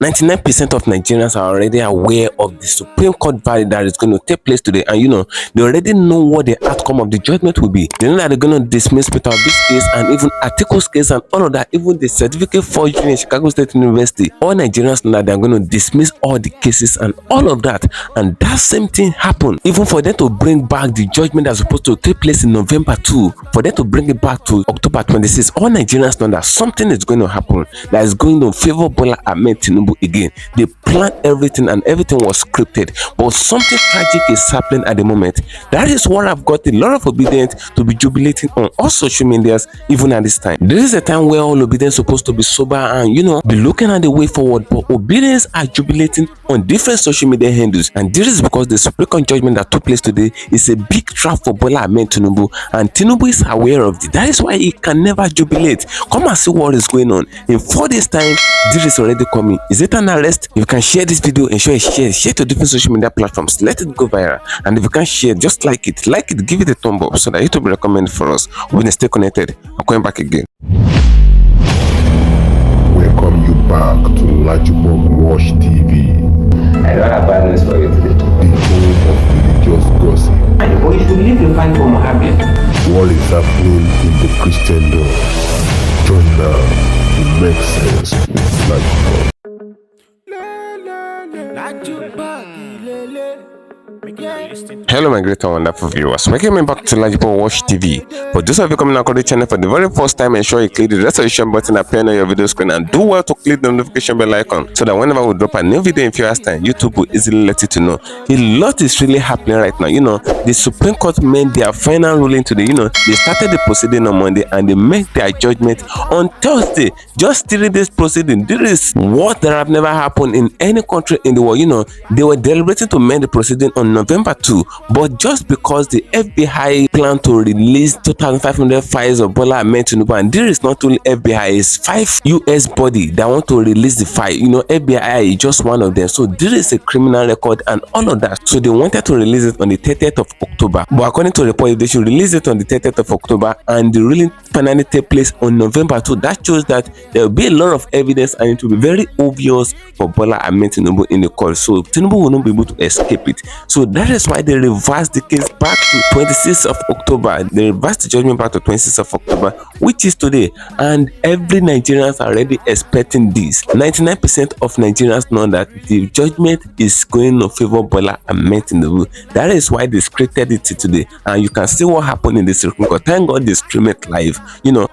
99% of Nigerians are already aware of the Supreme Court verdict that is going to take place today, and they already know what the outcome of the judgment will be. They know that they're going to dismiss Peter Obi's case and even Atiku's case and all of that, even the certificate forgery in Chicago State University. All Nigerians know that they're going to dismiss all the cases and all of that, and that same thing happened. Even for them to bring back the judgment that's supposed to take place in November 2, for them to bring it back to October 26, all Nigerians know that something is going to happen that is going to favor Bola Ahmed Tinubu again. They planned everything and everything was scripted, but something tragic is happening at the moment. That is what I've got a lot of obedience to be jubilating on all social medias even at this time. This is a time where all obedience supposed to be sober and be looking at the way forward, but obedience are jubilating on different social media handles, and this is because the Supreme Court judgment that took place today is a big trap for Bola Ahmed Tinubu, and Tinubu is aware of it. That is why he can never jubilate. Come and see what is going on. In 4 days time, this is already coming. Is it an arrest? You can share this video and share to different social media platforms. Let it go viral, and if you can share, just like it, give it a thumb up so that YouTube will recommend for us. We're gonna stay connected. I'm coming back again. Welcome you back to LAJUPOG Watch TV. I don't have bad news for you today. The home of religious gossip. But you should leave the fight for Mohammed. What is happening in the Christendom? Join now to make sense with LAJUPOG. Hello my great and wonderful viewers, welcome back to LAJUPOG Watch TV. For those of you coming across the channel for the very first time, ensure you click the registration button appearing on your video screen and do well to click the notification bell icon so that whenever we drop a new video in few hours time, YouTube will easily let you to know. A lot is really happening right now. The Supreme Court made their final ruling today. They started the proceeding on Monday and they make their judgment on Thursday. Just 3 days proceeding. This is what that have never happened in any country in the world. They were deliberating to make the proceeding on November 2, but just because the FBI plan to release 2,500 files of Bola Ahmed Tinubu, and there is not only FBI, it's 5 US body that want to release the file. FBI is just one of them, so there is a criminal record and all of that. So they wanted to release it on the 30th of October, but according to the report, they should release it on the 30th of October, and the ruling finally take place on November 2. That shows that there will be a lot of evidence, and it will be very obvious for Bola Ahmed Tinubu in the court. So Tinubu will not be able to escape it. So that is why they reversed the case back to 26th of October. They reversed the judgment back to 26th of October, which is today. And every Nigerians are already expecting this. 99% of Nigerians know that the judgment is going to favor Bola Ahmed Tinubu. That is why they scripted it today. And you can see what happened in the Supreme Court. Thank God they stream it live.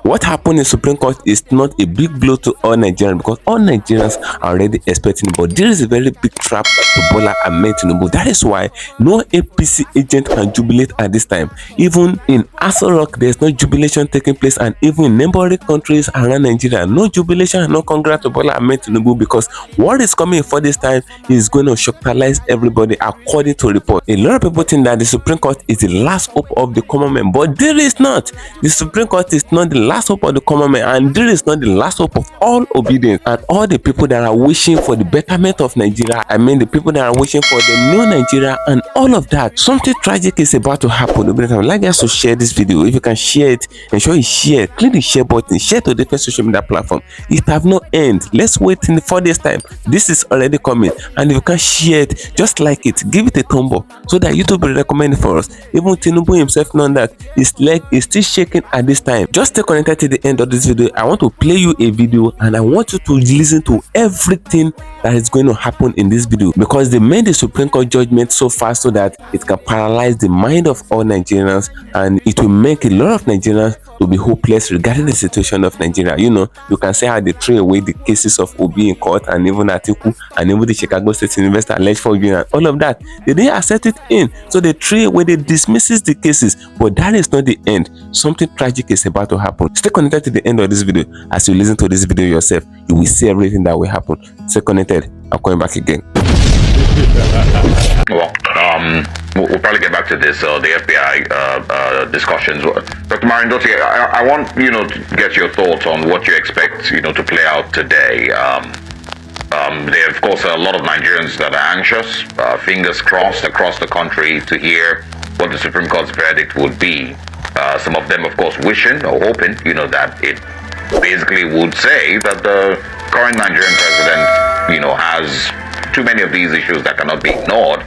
What happened in Supreme Court is not a big blow to all Nigerians because all Nigerians are already expecting it. But there is a very big trap to Bola Ahmed Tinubu. That is why no APC agent can jubilate at this time. Even in Aso Rock, there's no jubilation taking place, and even in neighboring countries around Nigeria, no jubilation and no congrats to Bola Ahmed Tinubu, because what is coming for this time is going to shocktalize everybody according to report. A lot of people think that the Supreme Court is the last hope of the common man, but there is not. The Supreme Court is not the last hope of the common man, and there is not the last hope of all obedience and all the people that are wishing for the betterment of Nigeria. I mean the people that are wishing for the new Nigeria and all of that. Something tragic is about to happen. I would like us to share this video. If you can share it, ensure you share. Click the share button, share to different social media platform. It have no end. Let's wait in 4 days time. This is already coming, and if you can share it, just like it, give it a thumb up so that YouTube will recommend it for us. Even Tinubu himself knows that his leg is still shaking at this time. Just stay connected to the end of this video. I want to play you a video, and I want you to listen to everything that is going to happen in this video, because they made the Supreme Court judgment so fast so that it can paralyze the mind of all Nigerians, and it will make a lot of Nigerians to be hopeless regarding the situation of Nigeria. You can see how they throw away the cases of Obi in court, and even Atiku, and even the Chicago State University alleged forgery and all of that. They didn't accept it in, so they throw away, they dismisses the cases. But that is not the end. Something tragic is about to happen. Stay connected to the end of this video. As you listen to this video yourself, you will see everything that will happen. Stay connected. I'm coming back again. Well, we'll probably get back to this, the FBI discussions. Dr. Marindoti, I want to get your thoughts on what you expect to play out today. There are, of course, a lot of Nigerians that are anxious, fingers crossed across the country to hear what the Supreme Court's verdict would be. Some of them, of course, wishing or hoping, that it basically would say that the current Nigerian president has too many of these issues that cannot be ignored,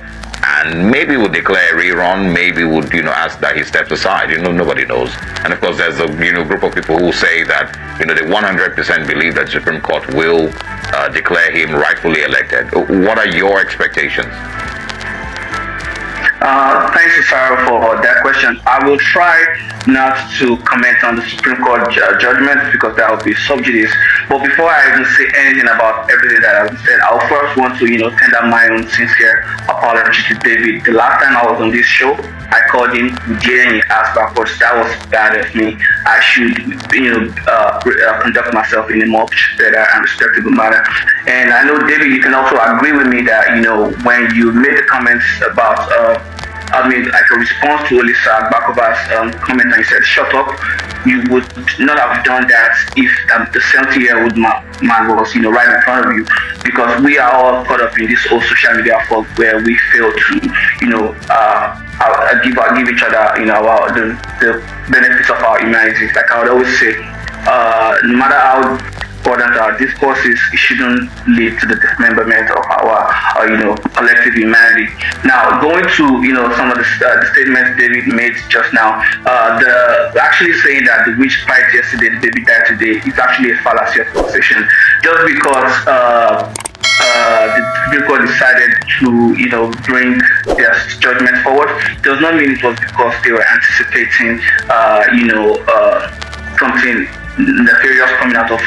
and maybe would declare a rerun, maybe would ask that he steps aside. Nobody knows. And of course, there's a group of people who say that they 100% believe that Supreme Court will declare him rightfully elected. What are your expectations? Thanks, Sarah, for that question. I will try not to comment on the Supreme Court judgment because that would be sub judice. But before I even say anything about everything that I've said, I'll first want to, tender my own sincere apology to David. The last time I was on this show, I called him getting his ass backwards. That was bad of me. I should, conduct myself in a much better and respectable manner. And I know, David, you can also agree with me that, when you made the comments about, like a response to Olisa Bakova's comment, and he said, "Shut up," you would not have done that if the 70-year-old man was, right in front of you, because we are all caught up in this whole social media fog where we fail to, give each other, the benefits of our humanity. Like I would always say, no matter how important our discourses, it shouldn't lead to the dismemberment of our, collective humanity. Now, going to, some of the statements David made just now, actually saying that the witch fight yesterday, the baby died today, is actually a fallacy of causation. Just because the Supreme Court decided to, bring their judgment forward, does not mean it was because they were anticipating, something nefarious coming out of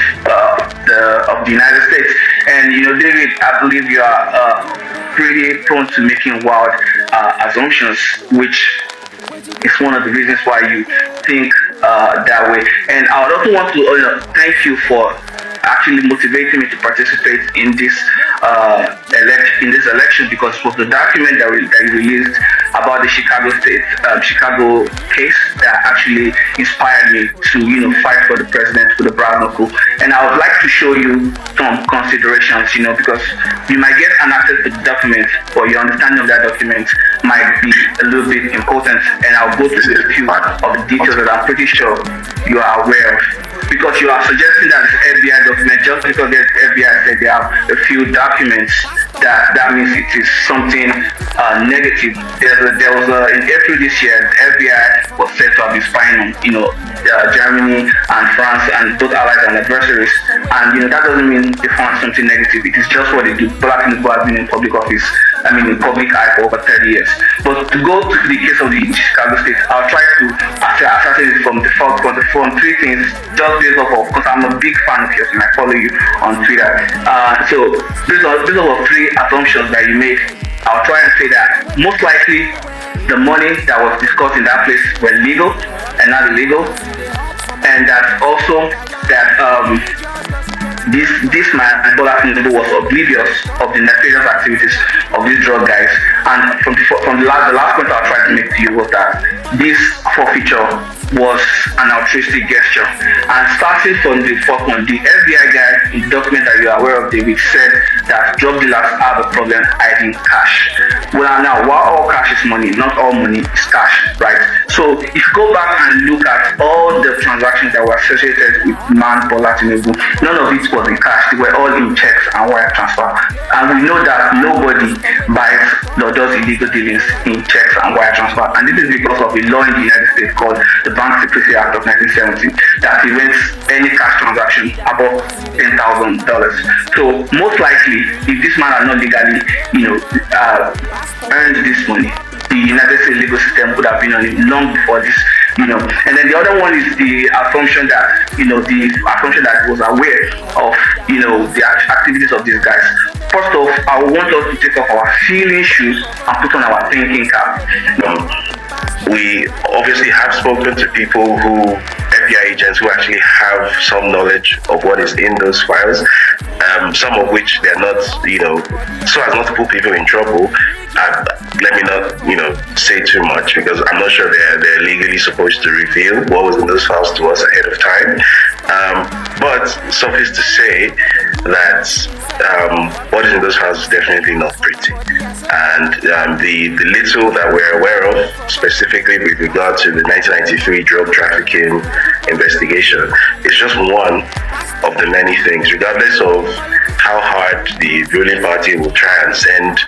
the United States. And David, I believe you are pretty prone to making wild assumptions, which is one of the reasons why you think that way. And I would also want to thank you for actually motivating me to participate in this election, because it was the document that you released about the Chicago case that actually inspired me to fight for the president with a brown knuckle. And I would like to show you some considerations, because you might get an access to the document, or your understanding of that document might be a little bit important. And I'll go through a few of the details that I'm pretty sure you are aware of. Because you are suggesting that it's FBI document, just because the FBI said they have a few documents, that means it is something negative. There was in April this year, the FBI was said to have been spying on Germany and France and both allies and adversaries, and that doesn't mean they found something negative. It is just what they do. Bola Tinubu has been in public office, in public eye for over 30 years. But to go to the case of the Chicago State, I'll try to assess it from three things, just based off of, because I'm a big fan of yours and I follow you on Twitter. So based off of three assumptions that you made, I'll try and say that most likely the money that was discussed in that place were legal and not illegal, and that also that this man, Bola Tinubu, was oblivious of the nefarious activities of these drug guys. And from the last point I'll try to make to you was that this forfeiture was an altruistic gesture. And starting from the first one, the FBI guy in the document that you are aware of, David, said that drug dealers have a problem hiding cash. Well, now, while all cash is money, not all money is cash, right? So if you go back and look at all the transactions that were associated with man Bola Tinubu, none of it was in cash. They were all in checks and wire transfer. And we know that nobody buys or does illegal dealings in checks and wire transfer. And this is because of a law in the United States called the Bank Secrecy Act of 1970 that prevents any cash transaction above $10,000. So most likely, if this man had not legally, earned this money, the United States legal system would have been on it long before this, And then the other one is the assumption that, he was aware of, the activities of these guys. First off, I want us to take off our feeling shoes and put on our thinking cap. We obviously have spoken to people FBI agents who actually have some knowledge of what is in those files, some of which they're not, so as not to put people in trouble. Let me not, say too much, because I'm not sure they're legally supposed to reveal what was in those files to us ahead of time. But suffice to say that what is in those files is definitely not pretty. And the little that we're aware of, specifically with regard to the 1993 drug trafficking investigation, is just one of the many things, regardless of how hard the ruling party will try and send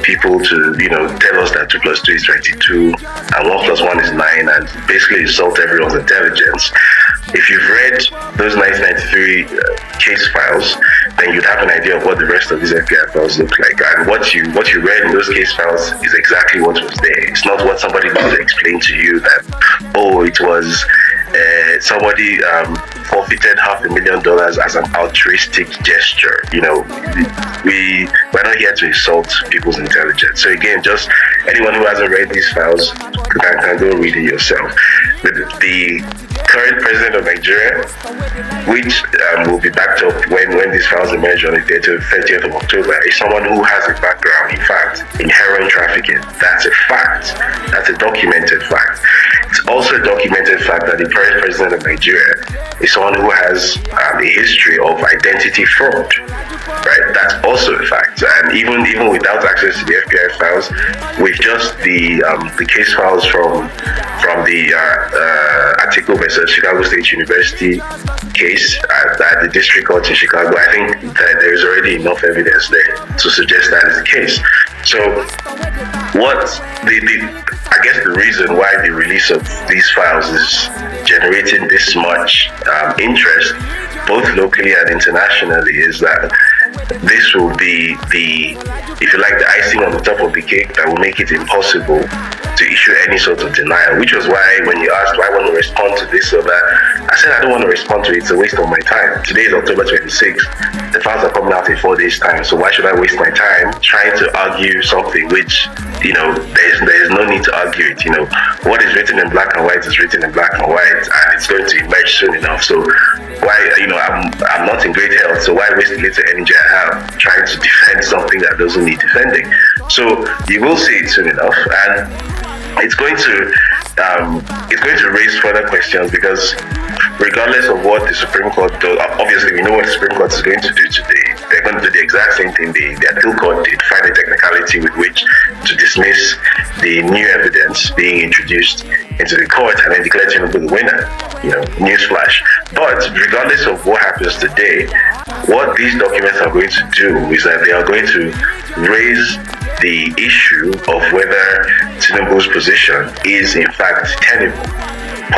people to, tell us that 2 plus 2 is 22 and 1 plus 1 is 9 and basically insult everyone's intelligence. If you've read those 1993 case files, then you'd have an idea of what the rest of these FBI files look like. And what you read in those case files is exactly what was there. It's not what somebody needs to explain to you that, it was somebody forfeited $500,000 as an altruistic gesture. We're not here to insult people's intelligence. So again, just anyone who hasn't read these files can go read it yourself. The current president of Nigeria, which will be backed up when these files emerge on the 30th of October, is someone who has a background, in fact, in heroin trafficking. That's a fact. That's a documented fact. It's also a documented fact that the current president of Nigeria is someone who has a history of identity fraud. Right? That's also a fact. And even without access to the FBI files, with just the case files from the article versus Chicago State University case at the district court in Chicago, I think that there is already enough evidence there to suggest that is the case. So I guess the reason why the release of these files is generating this much interest, both locally and internationally, is that this will be the icing on the top of the cake that will make it impossible to issue any sort of denial, which was why when you asked, do I want to respond to this or that, I said I don't want to respond to it. It's a waste of my time. Today is October 26th. The files are coming out in 4 days' time, so why should I waste my time trying to argue something which, there's no need to argue it. What is written in black and white is written in black and white, and it's going to emerge soon enough. So why, I'm not in great health, so why waste the little energy I have trying to defend something that doesn't need defending? So you will see it soon enough, and it's going to raise further questions, because regardless of what the Supreme Court does, obviously we know what the Supreme Court is going to do today. They're going to do the exact same thing the appeal court did, find a technicality with which to dismiss the new evidence being introduced into the court and then declare Tinubu the winner. Newsflash. But regardless of what happens today, what these documents are going to do is that they are going to raise the issue of whether Tinubu's position is in fact tenable,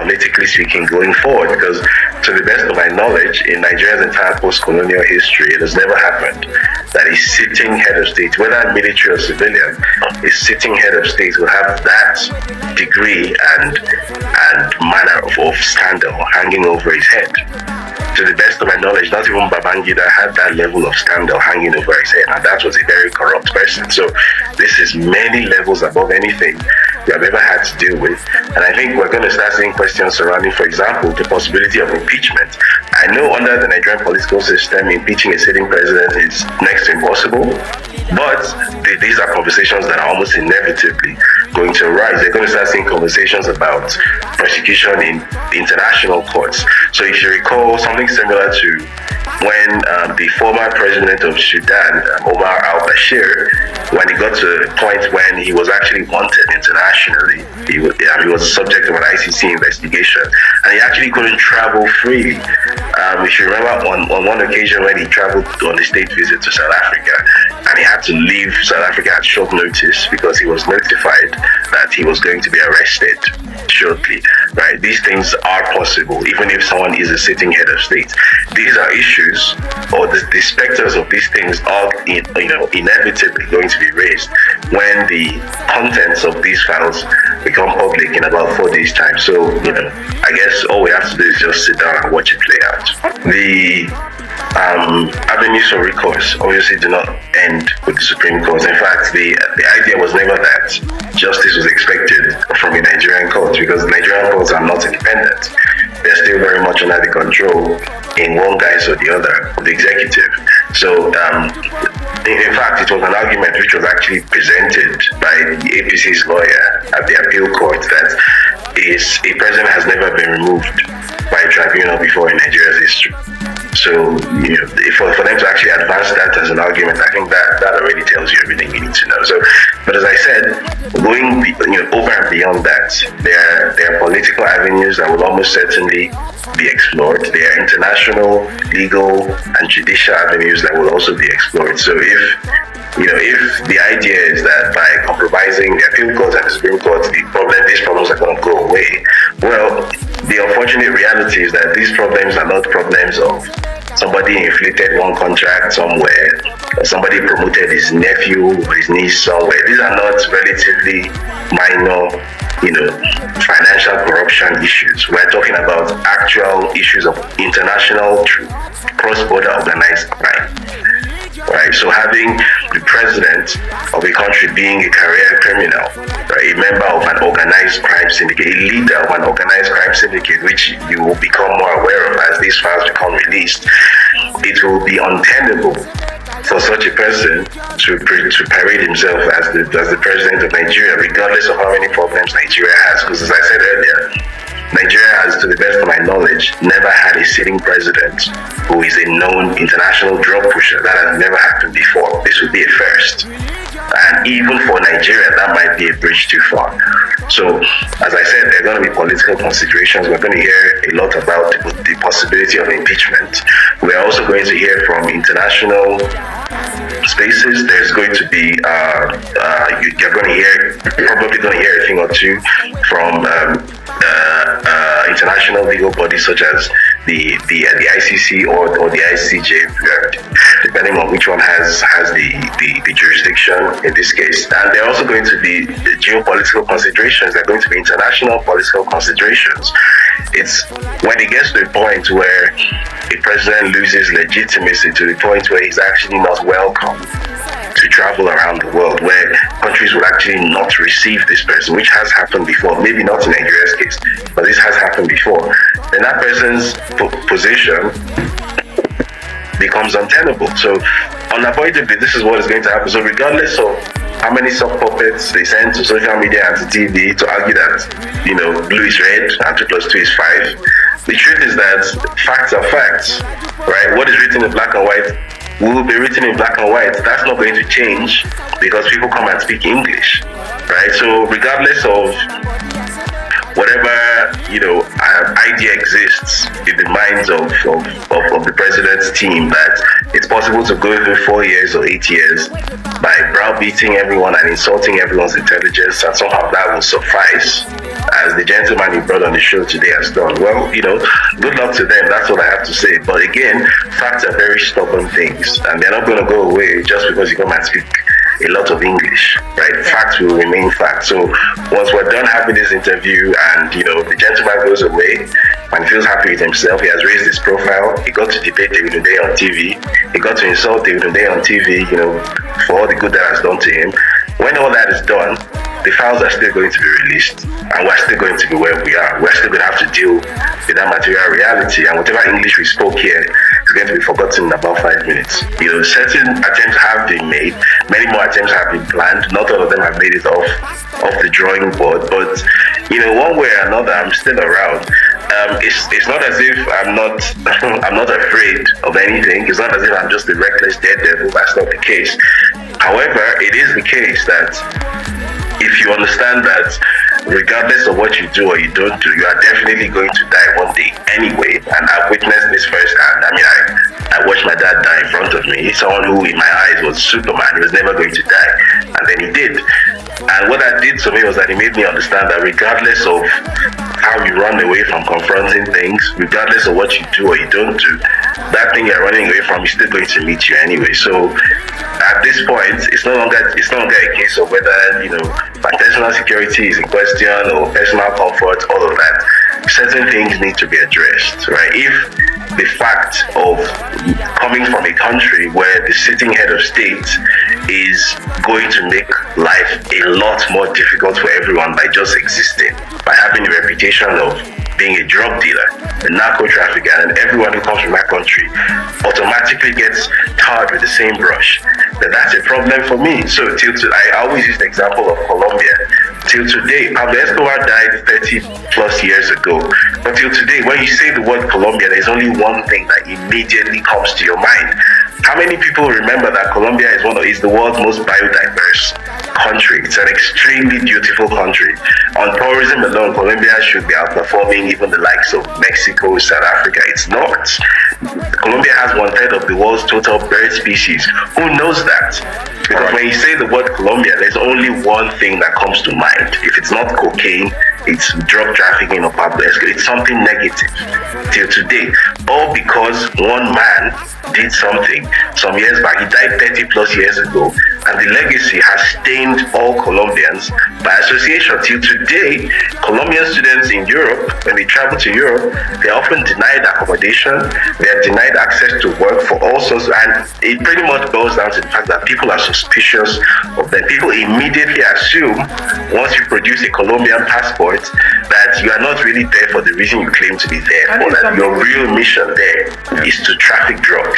politically speaking, going forward, because to the best of my knowledge, in Nigeria's entire post-colonial history, it has never happened that a sitting head of state, whether military or civilian, a sitting head of state will have that degree and manner of scandal hanging over his head. To the best of my knowledge, not even Babangida had that level of scandal hanging over his head, and that was a very corrupt person. So this is many levels above anything we have ever had to deal with. And I think we're going to start seeing questions surrounding, for example, the possibility of impeachment. I know under the Nigerian political system, impeaching a sitting president is next to impossible, but these are conversations that are almost inevitably going to arise. They're going to start seeing conversations about prosecution in international courts. So if you recall, something similar to when the former president of Sudan, Omar al-Bashir, when he got to a point when he was actually wanted internationally, he was the subject of an ICC investigation, and he actually couldn't travel freely. If you remember, on one occasion when he traveled on a state visit to South Africa, and he had to leave South Africa at short notice because he was notified that he was going to be arrested shortly. Right? These things are possible, even if someone is a sitting head of state. These are issues, or the specters of these things are, inevitably going to be raised when the contents of these files become public in about 4 days' time. So, I guess all we have to do is just sit down and watch it play out. The avenues for recourse obviously do not end with the Supreme Court. In fact, the idea was never that justice was expected from a Nigerian court, because Nigerian courts are not independent. They're still very much under the control, in one guise or the other, of the executive. So, in fact, it was an argument which was actually presented by the APC's lawyer at the appeal court that a president has never been removed by a tribunal before in Nigeria's history. So, for them to actually advance that as an argument, I think that already tells you everything you need to know. So, but as I said, going over and beyond that, there are political avenues that will almost certainly be explored. There are international, legal, and judicial avenues that will also be explored. So if the idea is that by compromising the appeal court and the Supreme Court, these problems are going to go away, well, the unfortunate reality is that these problems are not problems of somebody inflated one contract somewhere, or somebody promoted his nephew or his niece somewhere. These are not relatively minor, financial corruption issues. We're talking about actual issues of international, cross-border organized crime. Right, so having the president of a country being a career criminal, right, a member of an organized crime syndicate, a leader of an organized crime syndicate, which you will become more aware of as these files become released, it will be untenable for such a person to parade himself as the president of Nigeria, regardless of how many problems Nigeria has. Because as I said earlier, Nigeria has, to the best of my knowledge, never had a sitting president who is a known international drug pusher. That has never happened before. This would be a first. And even for Nigeria, that might be a bridge too far. So, as I said, there are going to be political considerations. We're going to hear a lot about the possibility of impeachment. We're also going to hear from international spaces. There's going to be, you're going to hear, probably going to hear a thing or two from international legal bodies such as the ICC or the ICJ, depending on which one has the jurisdiction in this case. And there are also going to be geopolitical considerations. There are going to be international political considerations. It's when it gets to a point where a president loses legitimacy to the point where he's actually not welcome to travel around the world, where countries will actually not receive this person, which has happened before, maybe not in Nigeria's case, but this has happened before, then that person's position becomes untenable. So unavoidably, this is what is going to happen. So regardless of how many soft puppets they send to social media and to TV to argue that, blue is red and 2 + 2 is 5, the truth is that facts are facts, right? What is written in black and white will be written in black and white. That's not going to change because people come and speak English, right? So regardless of whatever idea exists in the minds of the president's team that it's possible to go through 4 years or 8 years by browbeating everyone and insulting everyone's intelligence, and somehow that will suffice, as the gentleman you brought on the show today has done. Well, good luck to them. That's what I have to say. But again, facts are very stubborn things, and they're not going to go away just because you come and speak a lot of English, right? Facts will remain facts. So once we're done having this interview and, the gentleman goes away and feels happy with himself, he has raised his profile, he got to debate David Day on TV, he got to insult David Day on TV, for all the good that has done to him. When all that is done, the files are still going to be released, and we're still going to be where we are. We're still going to have to deal with that material reality, and whatever English we spoke here is going to be forgotten in about 5 minutes. Certain attempts have been made, many more attempts have been planned. Not all of them have made it off the drawing board, but one way or another, I'm still around. It's not as if I'm not afraid of anything. It's not as if I'm just a reckless daredevil. That's not the case. However, it is the case that if you understand that regardless of what you do or you don't do, you are definitely going to die one day anyway. And I've witnessed this firsthand. I watched my dad die in front of me. Someone who in my eyes was Superman. He was never going to die. And then he did. And what that did to me was that it made me understand that regardless of how you run away from confronting things, regardless of what you do or you don't do, that thing you're running away from is still going to meet you anyway. So at this point, it's no longer a case of whether my personal security is in question or personal comfort, all of that. Certain things need to be addressed, right? If the fact of coming from a country where the sitting head of state is going to make life a lot more difficult for everyone by just existing, by having a reputation of being a drug dealer, a narco trafficker, and everyone who comes from that country automatically gets tarred with the same brush, then that's a problem for me. So I always use the example of Colombia. Till today, Pablo Escobar died 30 plus years ago. But till today, when you say the word Colombia, there's only one thing that immediately comes to your mind. How many people remember that Colombia is the world's most biodiverse country? It's an extremely beautiful country. On tourism alone, Colombia should be outperforming even the likes of Mexico, South Africa. It's not. Colombia has 1/3 of the world's total bird species. Who knows that? Because when you say the word Colombia, there's only one thing that comes to mind. If it's not cocaine, it's drug trafficking or Pablo Escobar. It's something negative till today. All because one man did something some years back. He died 30 plus years ago, and the legacy has stained all Colombians by association. Till today, Colombian students in Europe, when they travel to Europe, they're often denied accommodation, they're denied access to work for all sorts, and it pretty much boils down to the fact that people are suspicious of them. People immediately assume, once you produce a Colombian passport, that you are not really there for the reason you claim to be there, or that your real mission there is to traffic drugs.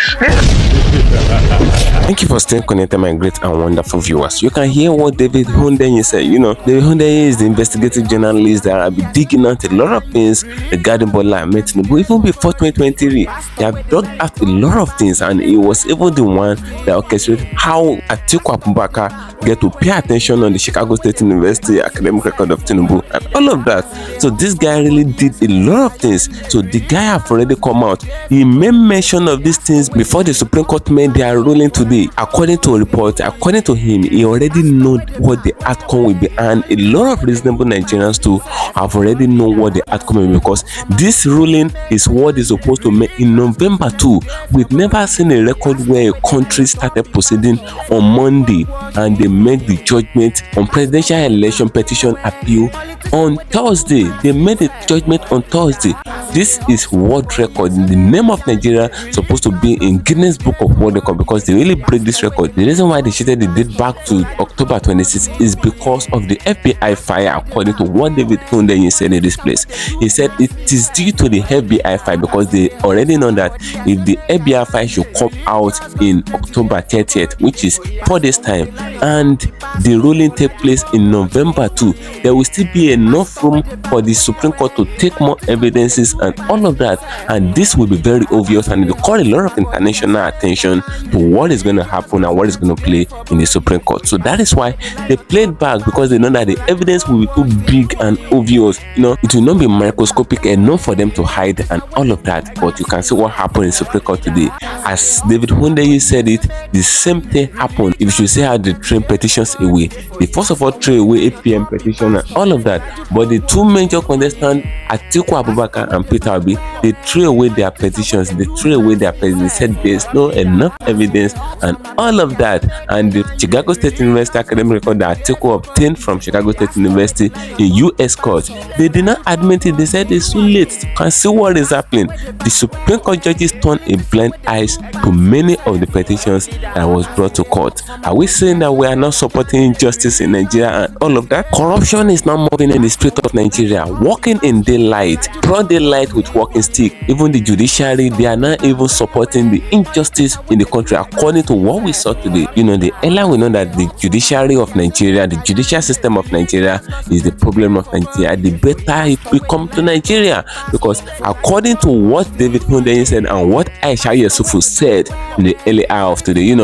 Thank you for staying connected, my great and wonderful viewers. You can hear what David Hundeyin said. David Hundeyin is the investigative journalist that will be digging out a lot of things regarding Bola Ahmed Tinubu. Even before 2023, he have dug out a lot of things, and he was even the one that orchestrated how Atiku Abubakar get to pay attention on the Chicago State University academic record of Tinubu and all of that. So this guy really did a lot of things. So the guy have already come out. He made mention of these things before the Supreme Court made their ruling today. According to a report, according to him, he already know what the outcome will be, and a lot of reasonable Nigerians too have already know what the outcome will be, because this ruling is what is supposed to make in November too. We've never seen a record where a country started proceeding on Monday and they made the judgment on presidential election petition appeal on Thursday. They made the judgment on Thursday. This is world record. The name of Nigeria is supposed to be in Guinness Book of World Record because they really break this record. The reason why they shifted the date back to October 26th is because of the FBI fire, according to what David Hundeyin said in this place. He said it is due to the FBI fire because they already know that if the FBI fire should come out in October 30th, which is 4 days time, and the ruling take place in November 2, there will still be enough room for the Supreme Court to take more evidences and all of that, and this will be very obvious, and it will call a lot of international attention to what is going to happen and what is going to play in the Supreme Court. So that is why they played back, because they know that the evidence will be too big and obvious. It will not be microscopic enough for them to hide and all of that. But you can see what happened in Supreme Court today. As David Hundeyin said it, the same thing happened. If you should say how they train petitions away, they first of all threw away 8 p.m. petition and all of that. But the two major contestants, Atiku Abubakar and Peter Obi, they threw away their petitions. They threw away their petitions. They said there's no enough evidence and all of that. And the Chicago State University academic record that Atiku obtained from Chicago State University in U.S. court, they did not admit it. They said it's too late. You can see what is happening. The Supreme Court judges turned a blind eye to many of the petitions that was brought to court. Are we saying that we are not supporting justice in Nigeria and all of that? Corruption is not moving in the street of Nigeria. Walking in daylight, broad daylight with walking stick. Even the judiciary, they are not even supporting the injustice in the country according to what we saw today. The earlier we know that the judiciary of Nigeria, the judicial system of Nigeria is the problem of Nigeria, the better it will come to Nigeria. Because according to what David Hundeyin said and what Aisha Yesufu said in the early hour of today,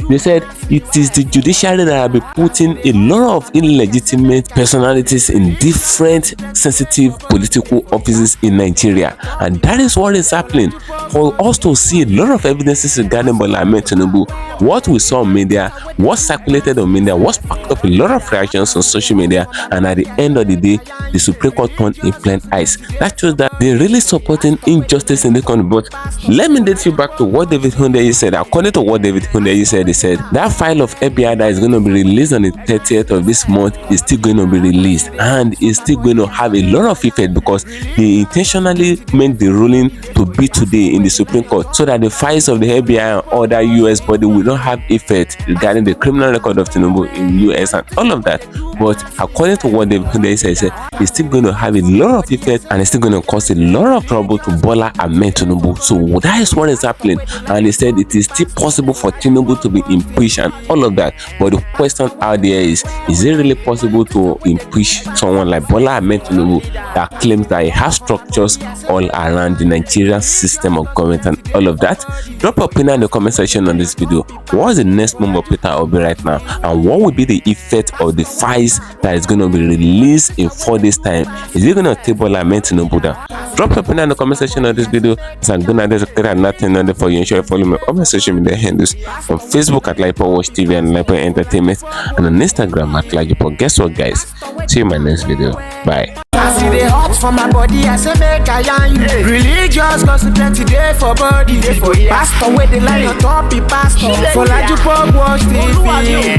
they said it is the judiciary that will be putting a lot of illegitimate personalities in different sensitive political offices in Nigeria, and that is what is happening. For us to see a lot of evidences regarding Bola Ahmed Tinubu, what we saw on media, what circulated on media, what sparked up a lot of reactions on social media, and at the end of the day, the Supreme Court turned in plain eyes. That shows that they're really supporting injustice in the country. But let me date you back to what David Hundeyin said. According to what David Hundeyin said, he said that file of FBI that is going to be released on the 30th of this month is still going to be released, and and it's still going to have a lot of effect because they intentionally make the ruling to be today in the Supreme Court so that the files of the FBI and other US body will not have effect regarding the criminal record of Tinubu in US and all of that. But according to what they say, it's still going to have a lot of effect and it's still going to cause a lot of trouble to Bola Ahmed Tinubu. So that is what is happening. And they said it is still possible for Tinubu to be impeached and all of that. But the question out there is it really possible to impeach someone like Bola Ahmed Tinubu that claims that he has structures all around the Nigerian system of government and all of that? Drop your opinion in the comment section on this video. What is the next move of Peter Obi right now, and what will be the effect of the files that is going to be released in 4 days time? Is it going to take Bola Ahmed Tinubu down? Drop your opinion in the comment section on this video. So I'm gonna do nothing on for you. Ensure you follow me on my social media handles on Facebook at LAJUPOG TV and LAJUPOG Entertainment, and on Instagram at LAJUPOG. Guess what, guys? See you in my next video. Bye. I see the hot for my body, I say make I yarn you. Religious gossip plenty day for body. Pastor with the line on top, he pastor. For LAJUPOG Watch TV.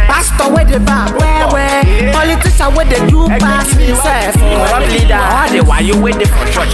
Pastor with the back, where politician with the do pass me self. Corrupt leader, all the while you waiting for church.